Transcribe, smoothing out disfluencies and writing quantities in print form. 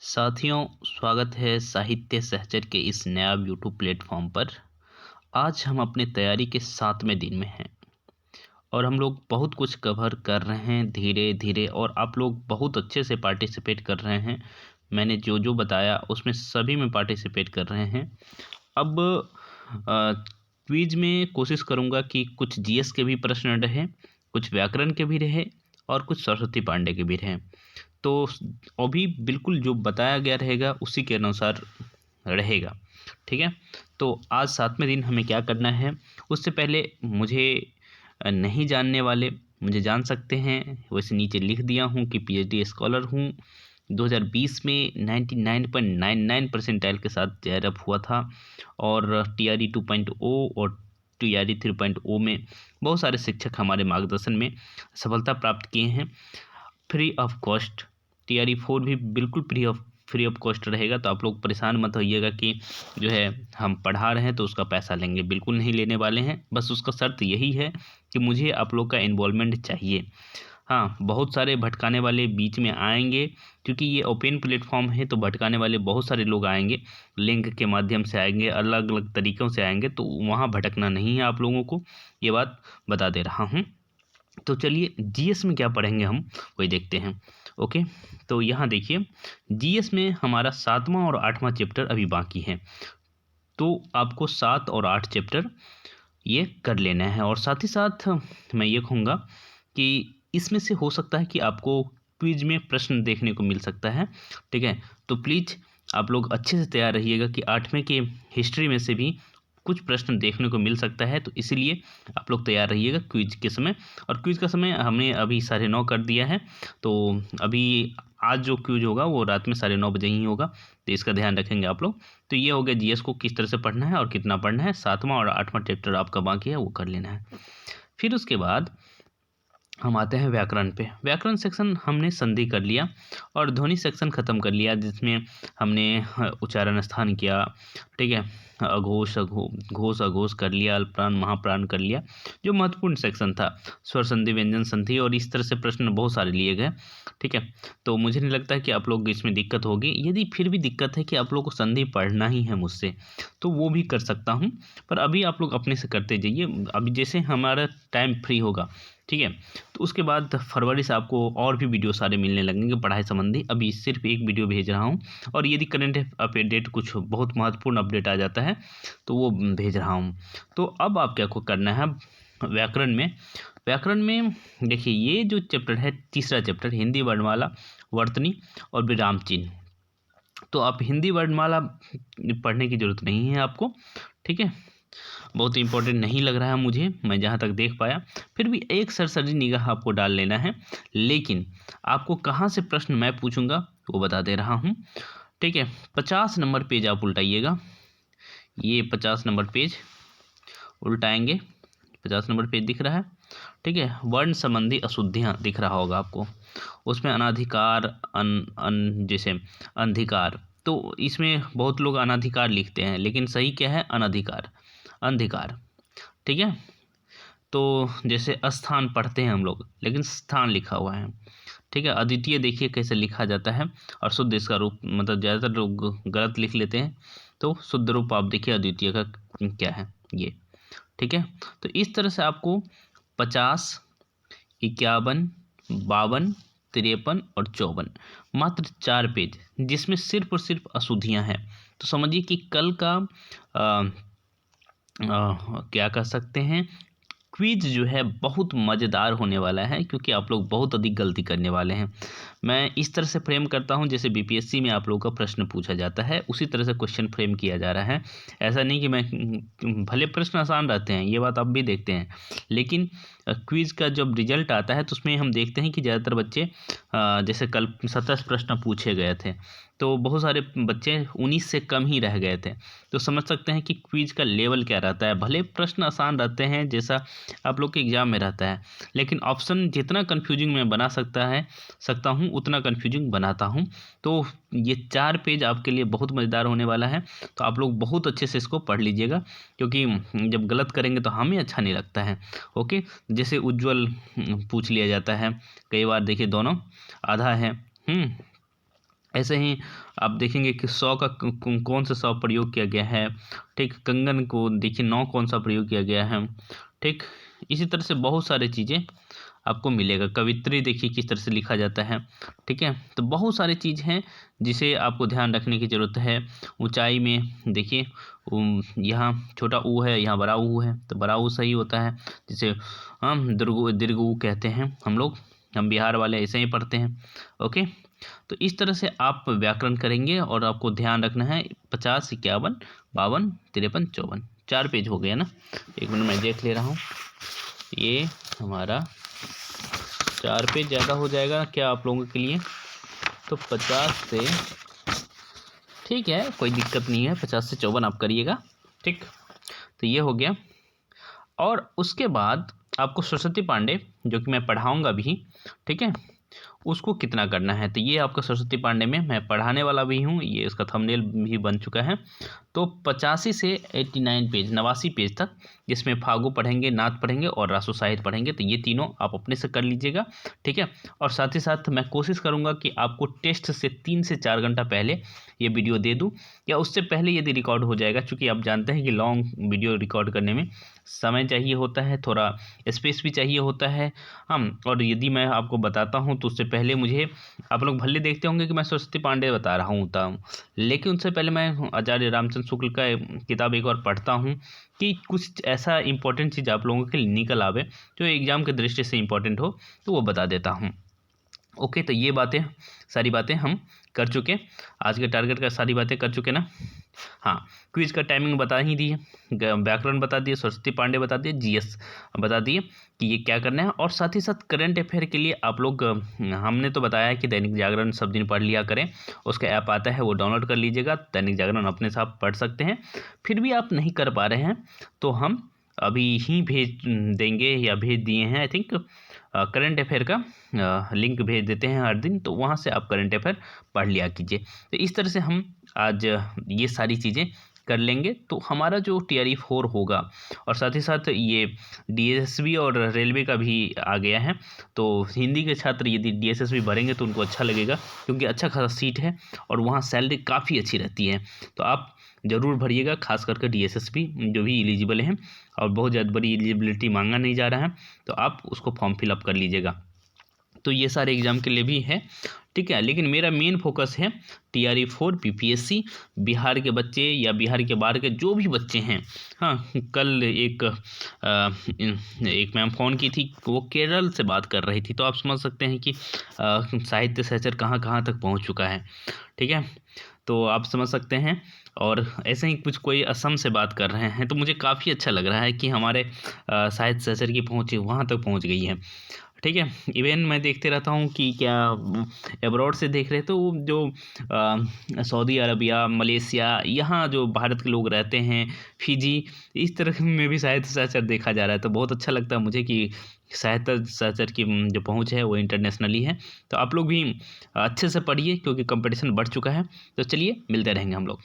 साथियों, स्वागत है साहित्य सहचर के इस नया यूट्यूब प्लेटफॉर्म पर। आज हम अपनी तैयारी के 7वें दिन में हैं और हम लोग बहुत कुछ कवर कर रहे हैं धीरे धीरे, और आप लोग बहुत अच्छे से पार्टिसिपेट कर रहे हैं। मैंने जो जो बताया उसमें सभी में पार्टिसिपेट कर रहे हैं। अब क्विज में कोशिश करूँगा कि कुछ जीएस के भी प्रश्न रहे, कुछ व्याकरण के भी रहे और कुछ सरस्वती पांडे के भी रहे। तो अभी बिल्कुल जो बताया गया रहेगा उसी के अनुसार रहेगा। ठीक है, तो आज 7वें दिन हमें क्या करना है, उससे पहले मुझे नहीं जानने वाले मुझे जान सकते हैं। वैसे नीचे लिख दिया हूँ कि पीएचडी स्कॉलर हूँ। 2020 में 99.99 परसेंटाइल के साथ जेआरएफ हुआ था, और टीआरई 2.0 और टीआरई 3.0 में बहुत सारे शिक्षक हमारे मार्गदर्शन में सफलता प्राप्त किए हैं, फ्री ऑफ कॉस्ट। टीआरई 4 भी बिल्कुल फ्री ऑफ कॉस्ट रहेगा, तो आप लोग परेशान मत होइएगा कि जो है हम पढ़ा रहे हैं तो उसका पैसा लेंगे। बिल्कुल नहीं लेने वाले हैं, बस उसका शर्त यही है कि मुझे आप लोग का इन्वॉल्वमेंट चाहिए। हाँ, बहुत सारे भटकाने वाले बीच में आएंगे, क्योंकि ये ओपन प्लेटफॉर्म है, तो भटकाने वाले बहुत सारे लोग आएंगे, लिंक के माध्यम से आएंगे, अलग अलग तरीक़ों से आएंगे, तो वहाँ भटकना नहीं है आप लोगों को, ये बात बता दे रहा हूँ। तो चलिए जीएस में क्या पढ़ेंगे हम वही देखते हैं। ओके, तो यहाँ देखिए, जीएस में हमारा 7वां और 8वां चैप्टर अभी बाकी है, तो आपको 7 और 8 चैप्टर ये कर लेना है। और साथ ही साथ मैं ये कहूँगा कि इसमें से हो सकता है कि आपको क्विज में प्रश्न देखने को मिल सकता है। ठीक है, तो प्लीज़ आप लोग अच्छे से तैयार रहिएगा कि 8वें के हिस्ट्री में से भी कुछ प्रश्न देखने को मिल सकता है, तो इसीलिए आप लोग तैयार रहिएगा क्विज के समय। और क्विज का समय हमने अभी 9:30 कर दिया है, तो अभी आज जो क्विज होगा वो रात में 9:30 बजे ही होगा, तो इसका ध्यान रखेंगे आप लोग। तो ये हो गया जीएस को किस तरह से पढ़ना है और कितना पढ़ना है। 7वां और 8वां चैप्टर आपका बाकी है, वो कर लेना है। फिर उसके बाद हम आते हैं व्याकरण पे। व्याकरण सेक्शन हमने संधि कर लिया और ध्वनि सेक्शन ख़त्म कर लिया, जिसमें हमने उच्चारण स्थान किया। ठीक है, अघोष घोष अघोष कर लिया, अल्पप्राण महाप्राण कर लिया, जो महत्वपूर्ण सेक्शन था। स्वर संधि, व्यंजन संधि, और इस तरह से प्रश्न बहुत सारे लिए गए। ठीक है, तो मुझे नहीं लगता है कि आप लोग इसमें दिक्कत होगी। यदि फिर भी दिक्कत है कि आप लोग को संधि पढ़ना ही है मुझसे, तो वो भी कर सकता हूँ, पर अभी आप लोग अपने से करते जाइए। अभी जैसे हमारा टाइम फ्री होगा, ठीक है, तो उसके बाद फरवरी से आपको और भी वीडियो सारे मिलने लगेंगे पढ़ाई संबंधी। अभी सिर्फ एक वीडियो भेज रहा हूँ, और यदि करंट अपडेट कुछ बहुत महत्वपूर्ण अपडेट आ जाता है तो वो भेज रहा हूँ। तो अब आप क्या को करना है व्याकरण में देखिए, ये जो चैप्टर है, तीसरा चैप्टर, हिंदी वर्णमाला, वर्तनी और विराम चिन्ह। तो आप हिंदी वर्णमाला पढ़ने की जरूरत नहीं है आपको। ठीक है, बहुत इंपॉर्टेंट नहीं लग रहा है मुझे, मैं जहाँ तक देख पाया। फिर भी एक सरसरी निगाह आपको डाल लेना है, लेकिन आपको कहाँ से प्रश्न मैं पूछूंगा वो बता दे रहा हूँ। ठीक है, 50 नंबर पेज आप उल्टाइएगा। ये 50 नंबर पेज उल्टाएंगे, 50 नंबर पेज दिख रहा है। ठीक है, वर्ण संबंधी अशुद्धियाँ दिख रहा होगा आपको, उसमें अनाधिकार जैसे अंधिकार, तो इसमें बहुत लोग अनाधिकार लिखते हैं, लेकिन सही क्या है, अनाधिकार, अंधिकार। ठीक है, तो जैसे स्थान पढ़ते हैं हम लोग, लेकिन स्थान लिखा हुआ है। ठीक है, अद्वितीय देखिए कैसे लिखा जाता है, और शुद्ध इसका रूप, मतलब ज़्यादातर लोग गलत लिख लेते हैं, तो शुद्ध रूप आप देखिए अद्वितीय का क्या है ये। ठीक है, तो इस तरह से आपको 50, 51, 52, 53 और 54, मात्र 4 पेज, जिसमें सिर्फ और सिर्फ अशुद्धियाँ हैं। तो समझिए कि कल का क्या कह सकते हैं, क्विज जो है बहुत मज़ेदार होने वाला है, क्योंकि आप लोग बहुत अधिक गलती करने वाले हैं। मैं इस तरह से फ्रेम करता हूं जैसे बीपीएससी में आप लोगों का प्रश्न पूछा जाता है, उसी तरह से क्वेश्चन फ्रेम किया जा रहा है। ऐसा नहीं कि मैं, भले प्रश्न आसान रहते हैं, ये बात आप भी देखते हैं, लेकिन क्विज का जब रिजल्ट आता है तो उसमें हम देखते हैं कि ज़्यादातर बच्चे, जैसे कल 27 प्रश्न पूछे गए थे, तो बहुत सारे बच्चे 19 से कम ही रह गए थे। तो समझ सकते हैं कि क्विज का लेवल क्या रहता है। भले प्रश्न आसान रहते हैं जैसा आप लोग के एग्जाम में रहता है, लेकिन ऑप्शन जितना कंफ्यूजिंग मैं बना सकता हूँ उतना कंफ्यूजिंग बनाता हूँ। तो ये 4 पेज आपके लिए बहुत मज़ेदार होने वाला है, तो आप लोग बहुत अच्छे से इसको पढ़ लीजिएगा, क्योंकि जब गलत करेंगे तो हमें अच्छा नहीं लगता है। ओके, जैसे उज्ज्वल पूछ लिया जाता है कई बार, देखिए दोनों आधा है, ऐसे ही आप देखेंगे कि 100 का कौन सा 100 प्रयोग किया गया है, ठीक। कंगन को देखिए 9 कौन सा प्रयोग किया गया है, ठीक। इसी तरह से बहुत सारी चीज़ें आपको मिलेगा। कवित्री देखिए किस तरह से लिखा जाता है, ठीक है। तो बहुत सारी चीज़ हैं जिसे आपको ध्यान रखने की ज़रूरत है। ऊंचाई में देखिए यहाँ छोटा ऊ है, यहाँ बड़ा ऊ है, तो बड़ा ऊ सही होता है, जिसे हम दीर्घ ऊ कहते हैं हम लोग। हम बिहार वाले ऐसे ही पढ़ते हैं। ओके, तो इस तरह से आप व्याकरण करेंगे और आपको ध्यान रखना है 50, 51, 52, 53, 54 4 पेज हो गया ना। एक मिनट मैं देख ले रहा हूँ। ये हमारा 4 पेज ज़्यादा हो जाएगा क्या आप लोगों के लिए? तो 50 से, ठीक है, कोई दिक्कत नहीं है, 50 से 54 आप करिएगा, ठीक। तो ये हो गया। और उसके बाद आपको सरस्वती पांडे, जो कि मैं पढ़ाऊँगा भी, ठीक है, उसको कितना करना है। तो ये आपका सरस्वती पांडे में मैं पढ़ाने वाला भी हूँ, ये इसका थंबनेल भी बन चुका है। तो 85 से 89 पेज, 89 पेज तक, जिसमें फागु पढ़ेंगे, नाथ पढ़ेंगे और रासो साहित्य पढ़ेंगे। तो ये तीनों आप अपने से कर लीजिएगा, ठीक है। और साथ ही साथ मैं कोशिश करूँगा कि आपको टेस्ट से 3 से 4 घंटा पहले ये वीडियो दे दूँ, या उससे पहले यदि रिकॉर्ड हो जाएगा, क्योंकि आप जानते हैं कि लॉन्ग वीडियो रिकॉर्ड करने में समय चाहिए होता है, थोड़ा स्पेस भी चाहिए होता है। और यदि मैं आपको बताता हूँ तो उससे पहले मुझे, आप लोग भले देखते होंगे कि मैं सरस्वती पांडे बता रहा हूँ तब, लेकिन उससे पहले मैं आचार्य रामचंद्र शुक्ल का किताब एक बार पढ़ता हूँ कि कुछ ऐसा इंपॉर्टेंट चीज़ आप लोगों के लिए निकल आवे जो एग्ज़ाम की दृष्टि से इंपॉर्टेंट हो, तो वो बता देता हूँ। ओके, तो ये बातें, सारी बातें हम कर चुके, आज के टारगेट का सारी बातें कर चुके ना। हाँ, क्विज का टाइमिंग बता ही दिए, व्याकरण बता दिए, सरस्वती पांडे बता दिए, जीएस बता दिए कि ये क्या करना है। और साथ ही साथ करंट अफेयर के लिए आप लोग, हमने तो बताया कि दैनिक जागरण सब दिन पढ़ लिया करें, उसका ऐप आता है वो डाउनलोड कर लीजिएगा, दैनिक जागरण अपने से आप पढ़ सकते हैं। फिर भी आप नहीं कर पा रहे हैं तो हम अभी ही भेज देंगे, या भेज दिए हैं आई थिंक, करंट अफेयर का लिंक भेज देते हैं हर दिन, तो वहाँ से आप करंट अफेयर पढ़ लिया कीजिए। तो इस तरह से हम आज ये सारी चीज़ें कर लेंगे तो हमारा जो TRE 4 होगा। और साथ ही साथ ये DSSB और रेलवे का भी आ गया है, तो हिंदी के छात्र यदि DSSB भरेंगे तो उनको अच्छा लगेगा, क्योंकि अच्छा खासा सीट है और वहाँ सैलरी काफ़ी अच्छी रहती है। तो आप ज़रूर भरिएगा, खास करके DSSB जो भी एलिजिबल हैं, और बहुत ज़्यादा बड़ी एलिजिबिलिटी मांगा नहीं जा रहा है, तो आप उसको फॉर्म फिलअप कर लीजिएगा। तो ये सारे एग्ज़ाम के लिए भी है, ठीक है। लेकिन मेरा मेन फोकस है TRE 4 PPSC, बिहार के बच्चे या बिहार के बाहर के जो भी बच्चे हैं। हाँ, कल एक मैम फ़ोन की थी, वो केरल से बात कर रही थी, तो आप समझ सकते हैं कि साहित्य सहचर कहाँ कहाँ तक पहुँच चुका है, ठीक है। तो आप समझ सकते हैं। और ऐसे ही कुछ कोई असम से बात कर रहे हैं, तो मुझे काफ़ी अच्छा लग रहा है कि हमारे साहित्य सहचर की पहुँच वहाँ तक पहुँच गई है, ठीक है। इवन मैं देखते रहता हूँ कि क्या अब्रॉड से देख रहे, तो जो सऊदी अरबिया, मलेशिया, यहाँ जो भारत के लोग रहते हैं, फिजी, इस तरह में भी साहित्य सहचर देखा जा रहा है। तो बहुत अच्छा लगता है मुझे कि साहित्य सहचर की जो पहुँच है वो इंटरनेशनली है। तो आप लोग भी अच्छे से पढ़िए, क्योंकि कंपटीशन बढ़ चुका है। तो चलिए, मिलते रहेंगे हम लोग।